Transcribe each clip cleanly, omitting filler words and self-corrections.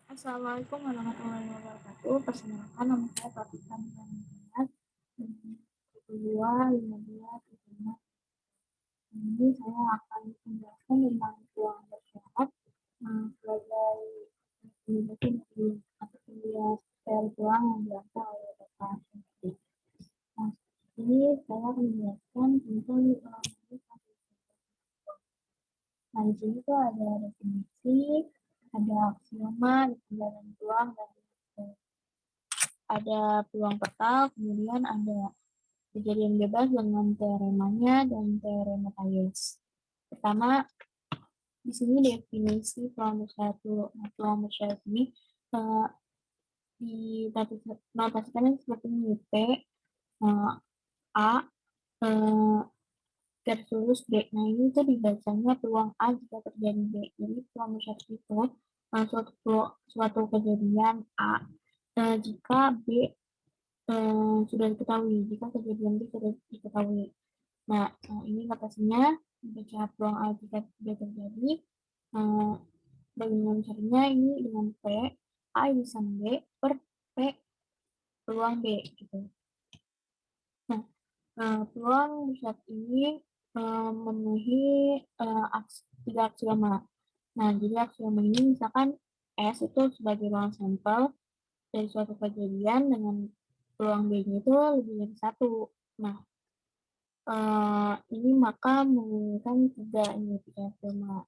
Assalamualaikum warahmatullahi wabarakatuh. Perkenalkan nama saya Fatima Muhammad. Kedua, 15, 5. Ini saya akan menjelaskan tentang peluang bersyarat sebagai indikasi dari atau penilaian dari peluang yang dilakukan oleh Bapak Syafri. Nah, ini saya akan menjelaskan tentang Nah, di sini tuh ada definisi, ada aksioma, ada penilaian peluang, dan ada peluang total, kemudian ada kejadian bebas dengan teoremanya dan teorema Bayes. Pertama, di sini definisi peluang bersyarat dulu. Nah, peluang bersyarat ini dinotasikan seperti ini, P, A, garis lurus B. Nah, ini tuh dibacanya peluang A jika terjadi B. Jadi, peluang bersyarat itu suatu kejadian A jika B sudah diketahui, jika kejadian B sudah diketahui. Nah, ini notasinya baca peluang A jika B terjadi. Bagaimana caranya? Ini dengan P, A irisan B per P peluang B gitu. Nah, peluang bersyarat ini memenuhi tiga aksioma. Nah, jadi aksioma ini misalkan S itu sebagai ruang sampel dari suatu kejadian dengan peluang B-nya itu lebih dari satu. Nah, ini maka menginginkan tiga aksioma.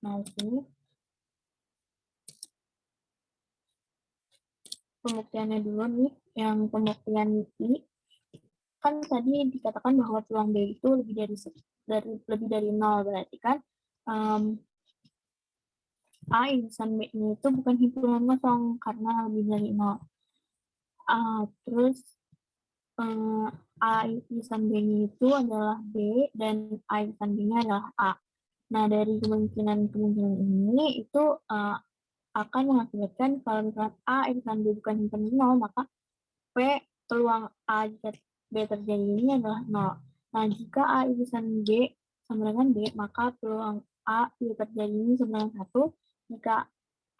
Nah, di sini pembuktiannya dulu nih, yang pembuktian I kan tadi dikatakan bahwa peluang B itu lebih dari 0, berarti kan A irisan B-nya itu bukan hitungan kosong karena lebih dari 0. Terus A irisan B-nya itu adalah B dan A irisan B-nya adalah A. Nah, dari kemungkinan ini itu akan mengakibatkan kalau misalkan A irisan B bukan hitungan 0, maka P peluang A jika B terjadi ini adalah 0. Nah, jika A irisan B sama dengan B, maka peluang A jika terjadi ini sama dengan 1. Jika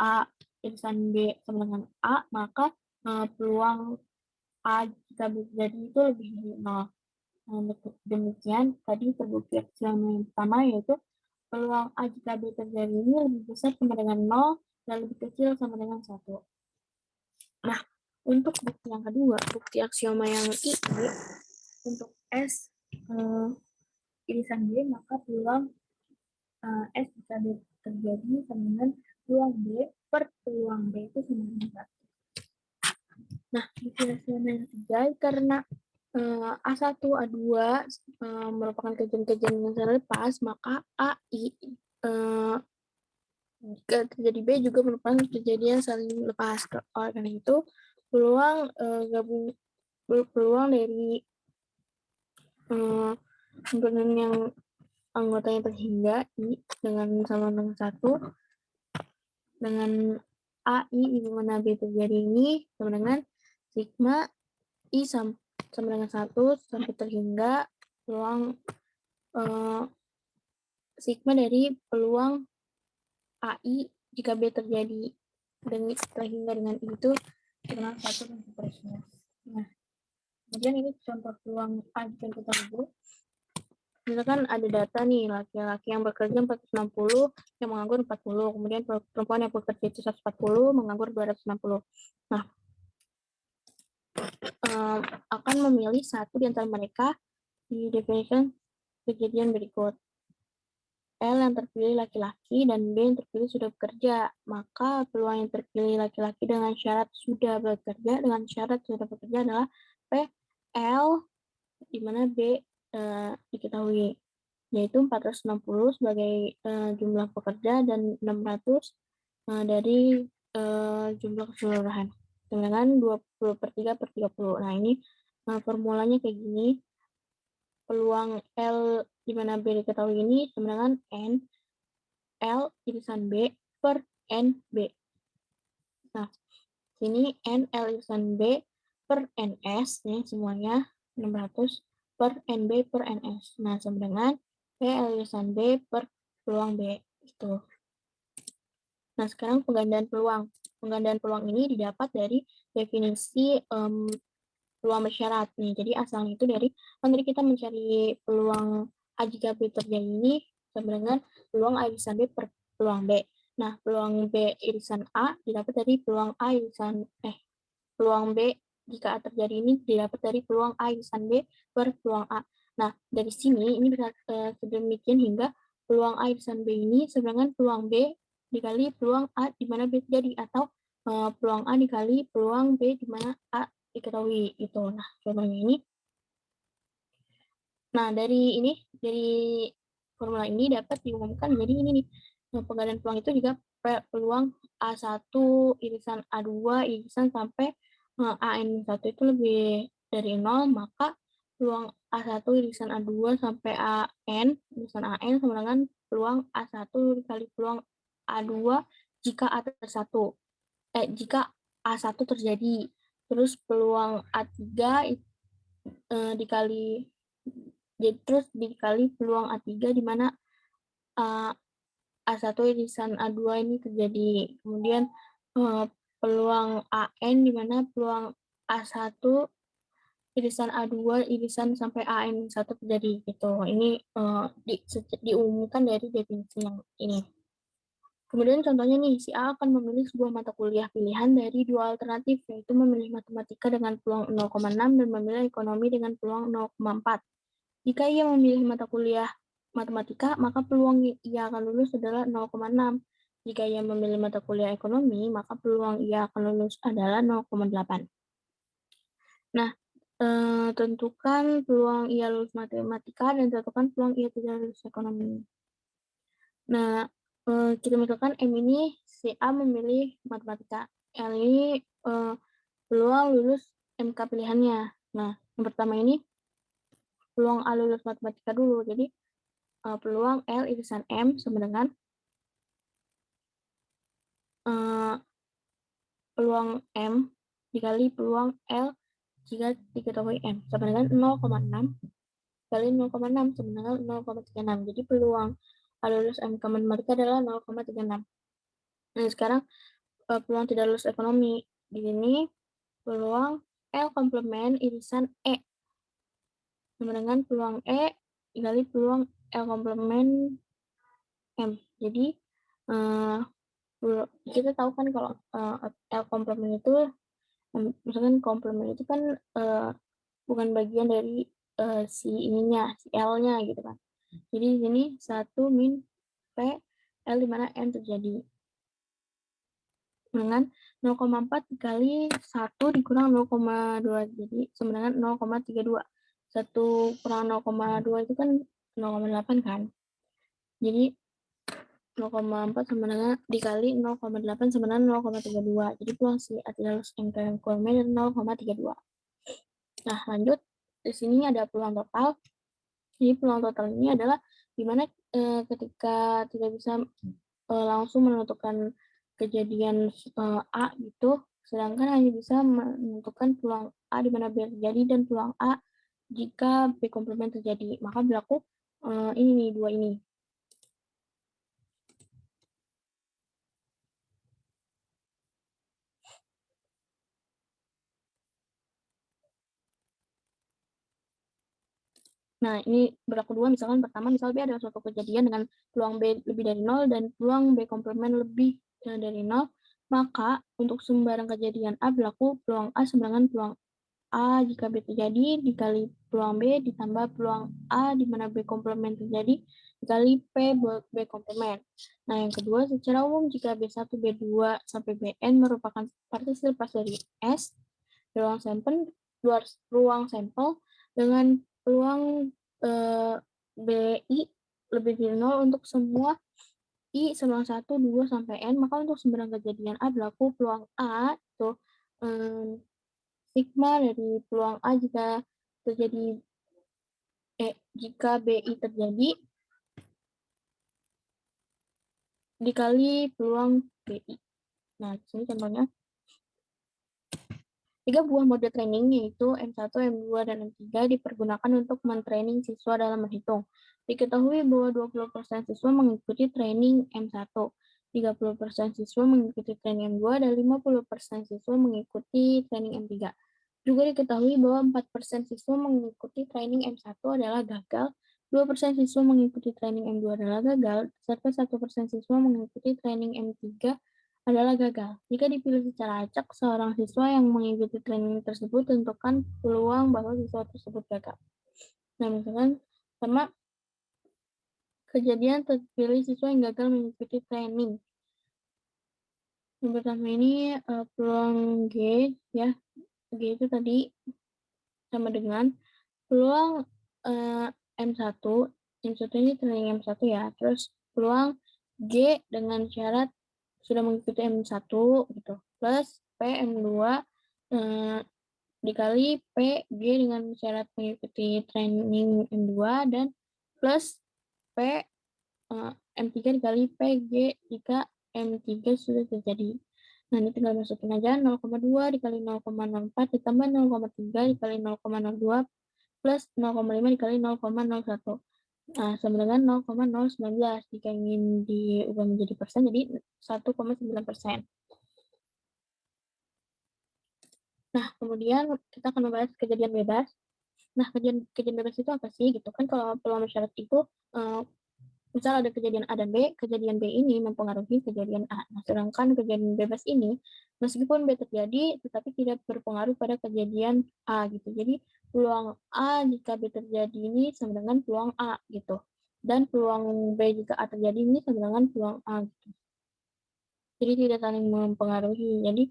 A irisan B sama dengan A, maka peluang A jika B terjadi itu lebih dari 0. Nah, demikian tadi terbukti aksioma yang pertama, yaitu peluang A jika B terjadi ini lebih besar sama dengan 0 dan lebih kecil sama dengan 1. Nah, untuk bukti yang kedua, bukti aksioma yang I, untuk S irisan B, maka peluang S jika B terjadi sama dengan peluang B per peluang B itu sama dengan 1. Nah, bukti aksioma yang ketiga, karena A1, A2 merupakan kejadian-kejadian yang terlepas, maka AI jika terjadi B juga merupakan kejadian saling lepas. Oleh karena itu, peluang dari komponen yang anggotanya terhingga I dengan sama dengan 1 dengan AI di mana B terjadi ini sama dengan sigma I sama dengan 1 sampai terhingga peluang sigma dari peluang AI jika B terjadi dan terhingga dengan I itu dengan 1 dan seterusnya. Nah, kemudian ini contoh peluang A jika kita tahu. Misalkan ada data nih, laki-laki yang bekerja 460, yang menganggur 40, kemudian perempuan yang bekerja itu 140, menganggur 260. Nah, akan memilih satu di antara mereka didefinisikan kejadian berikut. L yang terpilih laki-laki dan B yang terpilih sudah bekerja. Maka peluang yang terpilih laki-laki dengan syarat sudah bekerja adalah P, L, di mana B diketahui, yaitu 460 sebagai jumlah pekerja dan 600 dari jumlah keseluruhan dengan 20/3/30. Nah, ini formulanya kayak gini. Peluang L di mana B diketahui ini sama dengan N L irisan B per N B. Nah, sini N L irisan B per NS nih semuanya 600 per NB per NS. Nah, sama dengan P L irisan B per peluang B itu. Nah, sekarang penggandaan peluang. penggandaan peluang ini didapat dari definisi peluang bersyarat nih. Jadi asalnya itu dari tadi kita mencari peluang A jika B terjadi ini sama dengan peluang A irisan B per peluang B. Nah, peluang B irisan A didapat dari peluang A irisan peluang B jika A terjadi ini didapat dari peluang A irisan B per peluang A. Nah, dari sini ini bisa sedemikian hingga peluang A irisan B ini sama dengan peluang B dikali peluang A di mana B terjadi atau peluang A dikali peluang B di mana A diketahui itu. Nah, contohnya ini. Nah, dari formula ini dapat diumumkan jadi ini nih. Penggandaan peluang itu juga peluang A1 irisan A2 irisan sampai AN1 itu lebih dari 0, maka peluang A1 irisan A2 sampai AN irisan AN sama dengan peluang A1 dikali peluang A2 jika A1. Jika A1 terjadi. Terus peluang A3 dikali jadi terus dikali peluang A3 di mana A1 irisan A2 ini terjadi. Kemudian peluang AN di mana peluang A1 irisan A2 irisan sampai AN1 terjadi gitu. Ini diumumkan dari definisi yang ini. Kemudian contohnya nih, si A akan memilih sebuah mata kuliah pilihan dari dua alternatif, yaitu memilih matematika dengan peluang 0,6 dan memilih ekonomi dengan peluang 0,4. Jika ia memilih mata kuliah matematika, maka peluang ia akan lulus adalah 0,6. Jika ia memilih mata kuliah ekonomi, maka peluang ia akan lulus adalah 0,8. Nah, tentukan peluang ia lulus matematika dan tentukan peluang ia tidak lulus ekonomi. Nah, kita misalkan M ini si A memilih matematika. L ini peluang lulus MK pilihannya. Nah, yang pertama ini peluang A lulus matematika dulu. Jadi, peluang L irisan M sama dengan peluang M dikali peluang L jika diketahui M sama dengan 0,6 kali 0,6 sama dengan 0,36. Jadi peluang A lulus MK matematika adalah 0,36. Nah, sekarang peluang tidak lulus ekonomi. Di sini peluang L komplement irisan E sama dengan peluang E dikali peluang L komplement M. Jadi kita tahu kan kalau L komplement itu misalkan komplement itu kan bukan bagian dari si ininya, si L-nya gitu kan. Jadi di sini 1 min P L di mana M terjadi. Dengan 0,4 dikali 1 dikurang 0,2. Jadi sama dengan 0,32. 1 kurang 0,2 itu kan 0,8 kan. Jadi 0,4 sama dengan dikali 0,8 sama dengan 0,32. Jadi peluang si Atilus MK Kormen 0,32. Nah, lanjut. Di sini ada peluang total. Jadi peluang total ini adalah dimana ketika tidak bisa langsung menentukan kejadian A gitu, sedangkan hanya bisa menentukan peluang A di mana B terjadi dan peluang A jika B komplement terjadi. Maka berlaku ini nih, dua ini. Nah, ini berlaku dua, misalkan pertama, misal B adalah suatu kejadian dengan peluang B lebih dari 0 dan peluang B komplement lebih dari 0, maka untuk sembarang kejadian A berlaku peluang A sama dengan peluang A jika B terjadi dikali peluang B ditambah peluang A di mana B komplement terjadi dikali P B komplement. Nah, yang kedua, secara umum jika B1, B2 sampai Bn merupakan partikel lepas dari S, ruang sampel dengan peluang BI lebih dari 0 untuk semua I sama 1, 2, sampai N, maka untuk sembarang kejadian A berlaku peluang A itu sigma dari peluang A jika terjadi jika BI terjadi dikali peluang BI. Nah, di sini contohnya 3 buah mode training yaitu M1, M2, dan M3 dipergunakan untuk mentraining siswa dalam menghitung. Diketahui bahwa 20% siswa mengikuti training M1. 30% siswa mengikuti training M2 dan 50% siswa mengikuti training M3. Juga diketahui bahwa 4% siswa mengikuti training M1 adalah gagal, 2% siswa mengikuti training M2 adalah gagal, serta 1% siswa mengikuti training M3 adalah gagal. Jika dipilih secara acak, seorang siswa yang mengikuti training tersebut tentukan peluang bahwa siswa tersebut gagal. Nah, misalkan sama kejadian terpilih siswa yang gagal mengikuti training. Yang pertama ini peluang G, ya. G itu tadi sama dengan peluang M1 ini training M1 ya. Terus peluang G dengan syarat sudah mengikuti M1 gitu. Plus P M2 dikali P G dengan syarat mengikuti training M2 dan plus P M3 dikali P G jika M3 sudah terjadi. Nah, ini tinggal masukin aja 0,2 dikali 0,04 ditambah 0,3 dikali 0,02 plus 0,5 dikali 0,01. Nah, sama dengan 0,019. Jika ingin diubah menjadi persen, jadi 1,9%. Nah, kemudian kita akan membahas kejadian bebas. Nah, kejadian bebas itu apa sih? Gitu kan kalau peluang syarat itu misal ada kejadian A dan B, kejadian B ini mempengaruhi kejadian A. Nah, sedangkan kejadian bebas ini, meskipun B terjadi, tetapi tidak berpengaruh pada kejadian A gitu. Jadi, peluang A jika B terjadi ini sama dengan peluang A gitu. Dan peluang B jika A terjadi ini sama dengan peluang A gitu. Jadi, tidak saling mempengaruhi. Jadi,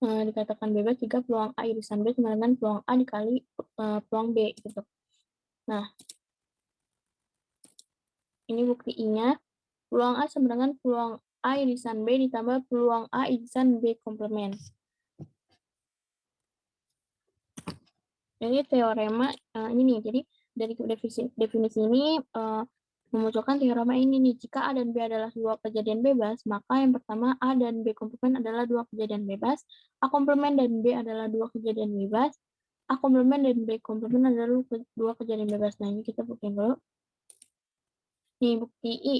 dikatakan bebas jika peluang A irisan B sama dengan peluang A dikali peluang B gitu. Nah, ini bukti I-nya. Peluang A sama dengan peluang A irisan B ditambah peluang A irisan B komplement. Jadi teorema ini nih. Jadi dari definisi ini memunculkan teorema ini nih. Jika A dan B adalah dua kejadian bebas, maka yang pertama A dan B komplement adalah dua kejadian bebas, A komplement dan B adalah dua kejadian bebas, A komplement dan B komplement adalah dua kejadian bebas. Nah, ini kita buktiin dulu. Nih, bukti I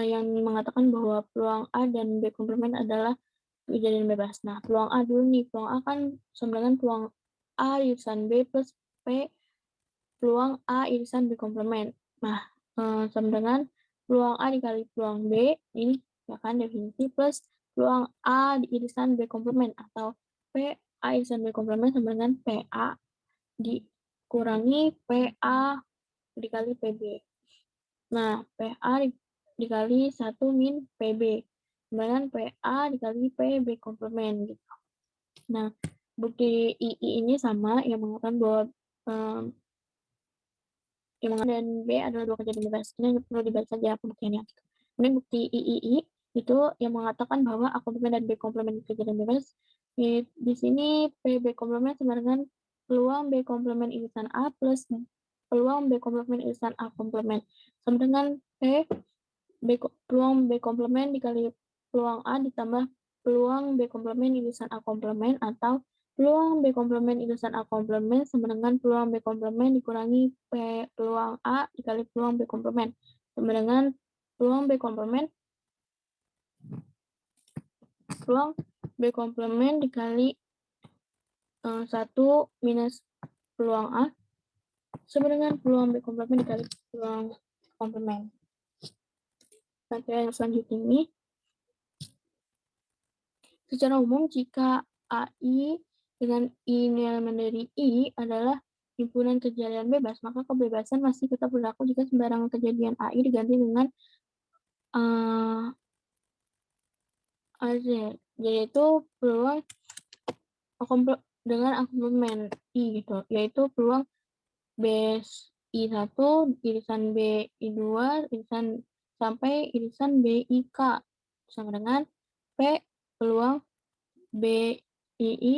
yang mengatakan bahwa peluang A dan B komplement adalah kejadian bebas. Nah, peluang A dulu nih. Peluang A kan sama dengan peluang A irisan B plus P peluang A irisan B komplement. Nah, sama dengan peluang A dikali peluang B, ini ya kan definisi, plus peluang A di irisan B komplement, atau P A irisan B komplement sama dengan PA dikurangi PA dikali PB. Nah, PA dikali 1 min PB. Dengan PA dikali PB komplement gitu. Nah, bukti II ini sama yang mengatakan bahwa dan B adalah dua kejadian bebas. Ini perlu dibaca saja pembuktiannya. Kemudian bukti III itu yang mengatakan bahwa A komplement dan B komplement kejadian bebas. Di sini PB komplement sama dengan peluang B komplement irisan A plus peluang B komplement irisan A komplement. Sama dengan peluang B komplement dikali peluang A ditambah peluang B komplement irisan A komplement, atau peluang B komplement irisan A komplement sama dengan peluang B komplement dikurangi peluang A dikali peluang B komplement sama dengan peluang B komplement dikali 1 minus peluang A sama dengan peluang B komplement dikali peluang komplement. Yang selanjutnya ini, secara umum jika AI dengan I elemen dari I adalah himpunan kejadian bebas, maka kebebasan masih tetap berlaku jika sembarangan kejadian AI diganti dengan AZ, yaitu peluang dengan komplement I gitu, yaitu peluang BI1 irisan BI2 irisan sampai irisan BIK sama dengan P peluang BII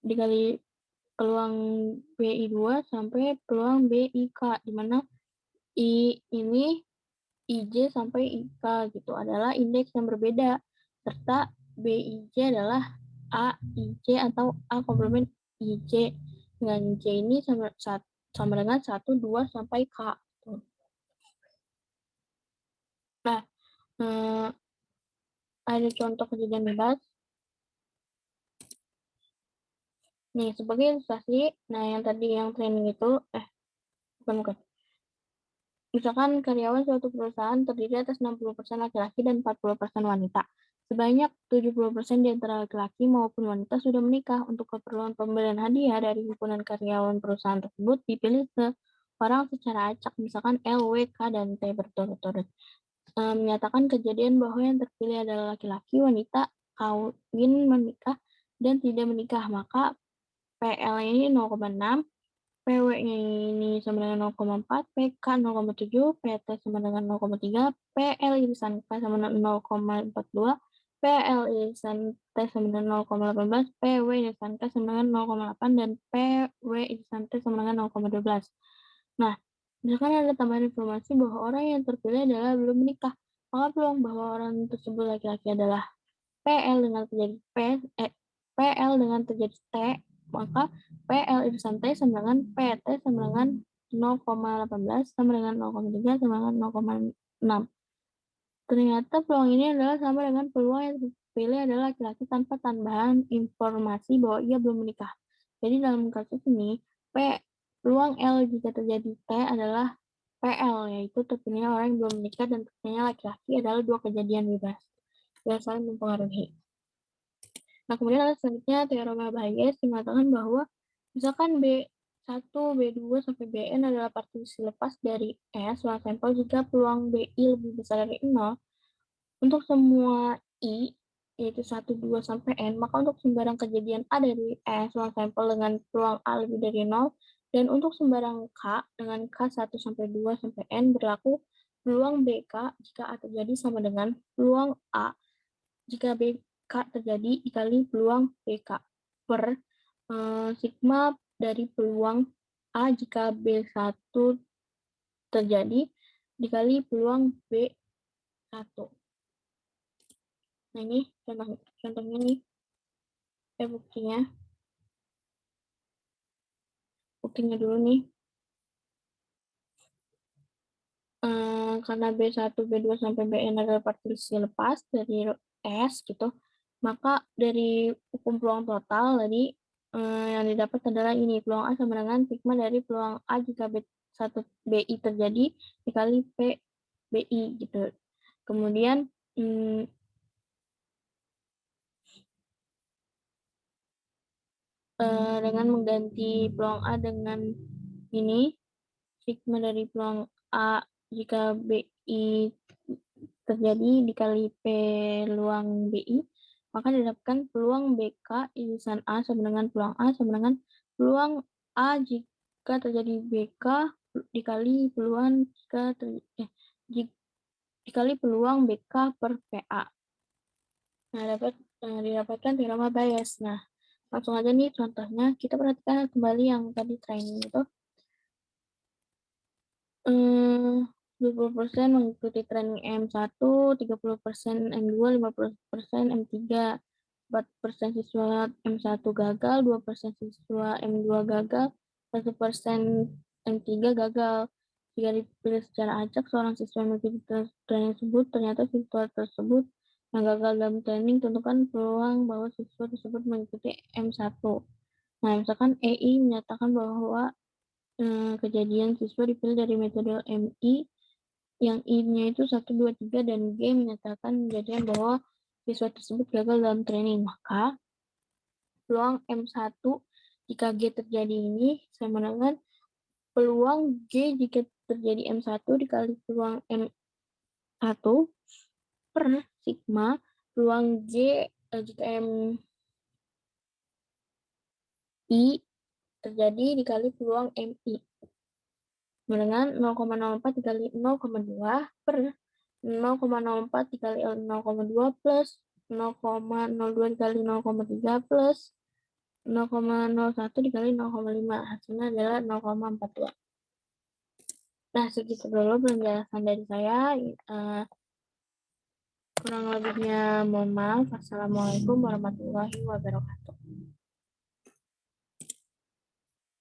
dikali peluang BI2 sampai peluang BIK, di mana I ini IJ sampai IK gitu adalah indeks yang berbeda, serta BIJ adalah AIJ atau A komplement IJ, dengan J ini sama dengan 1, 2, sampai K. Nah, Ada contoh kejadian bebas. Nih, sebagai ilustrasi, nah yang tadi yang training itu, bukan. Misalkan karyawan suatu perusahaan terdiri atas 60% laki-laki dan 40% wanita. Sebanyak 70% di antara laki-laki maupun wanita sudah menikah. Untuk keperluan pemberian hadiah dari himpunan karyawan perusahaan tersebut dipilih seorang secara acak, misalkan L, W, K, dan T berturut-turut. Menyatakan kejadian bahwa yang terpilih adalah laki-laki, wanita, kawin, menikah, dan tidak menikah. Maka PL ini 0,6, PW-nya ini sama dengan 0,4, PK 0,7, PT sama dengan 0,3, PL irisan K sama dengan 0,42, PL irisan T sama dengan 0,18, PW irisan K sama dengan 0,8, dan PW irisan T sama dengan 0,12. Nah, misalkan ada tambahan informasi bahwa orang yang terpilih adalah belum menikah, maka peluang bahwa orang tersebut laki-laki adalah PL dengan terjadi PL dengan terjadi T, maka PL irisan T sama dengan PT sama dengan 0,18 sama dengan 0,3 sama dengan 0,6. Ternyata peluang ini adalah sama dengan peluang yang terpilih adalah laki-laki tanpa tambahan informasi bahwa ia belum menikah. Jadi dalam kasus ini, peluang L jika terjadi T adalah PL, yaitu terpilihnya orang yang belum menikah dan terpilihnya laki-laki adalah dua kejadian bebas yang saling mempengaruhi. Nah, kemudian ada selanjutnya teorema Bayes yang mengatakan bahwa misalkan B1, B2, sampai Bn adalah partisi lepas dari S ruang sampel jika peluang Bi lebih besar dari 0, untuk semua I, yaitu 1, 2, sampai N, maka untuk sembarang kejadian A dari S ruang sampel dengan peluang A lebih dari 0, dan untuk sembarang K dengan K1 sampai 2 sampai N berlaku peluang BK jika A terjadi sama dengan peluang A jika BK terjadi dikali peluang BK per sigma dari peluang A jika B1 terjadi dikali peluang B1. Nah, ini contohnya nih, buktinya dulu nih. Karena B1, B2, sampai Bn adalah partisi lepas dari S gitu, maka dari hukum peluang total tadi yang didapat adalah ini, peluang A sama dengan sigma dari peluang A jika B1 BI terjadi dikali P BI gitu. Kemudian dengan mengganti peluang A dengan ini, sigma dari peluang A jika BI terjadi dikali peluang BI, maka didapatkan peluang BK irisan A sama dengan peluang A sama dengan peluang A jika terjadi BK dikali peluang dikali peluang BK per PA. Nah, didapatkan teorema Bayes. Nah, langsung aja nih contohnya, kita perhatikan kembali yang tadi training itu. 20% mengikuti training M1, 30% M2, 50% M3, 4% siswa M1 gagal, 2% siswa M2 gagal, 1% M3 gagal. Jika dipilih secara acak, seorang siswa yang mengikuti training tersebut, ternyata siswa tersebut yang gagal dalam training, tentukan peluang bahwa siswa tersebut mengikuti M1. Nah, misalkan EI menyatakan bahwa kejadian siswa dipilih dari metode MI, yang I-nya itu 1, 2, 3, dan G menyatakan kejadian bahwa siswa tersebut gagal dalam training. Maka peluang M1 jika G terjadi ini sama dengan peluang G jika terjadi M1 dikali peluang M1 per sigma peluang G jika MI terjadi dikali peluang MI dengan 0,04 dikali 0,2 per 0,04 dikali 0,2 plus 0,02 dikali 0,3 plus 0,01 dikali 0,5. Hasilnya adalah 0,42. Nah, segitu dulu penjelasan dari saya. Kurang lebihnya mohon maaf. Assalamualaikum warahmatullahi wabarakatuh.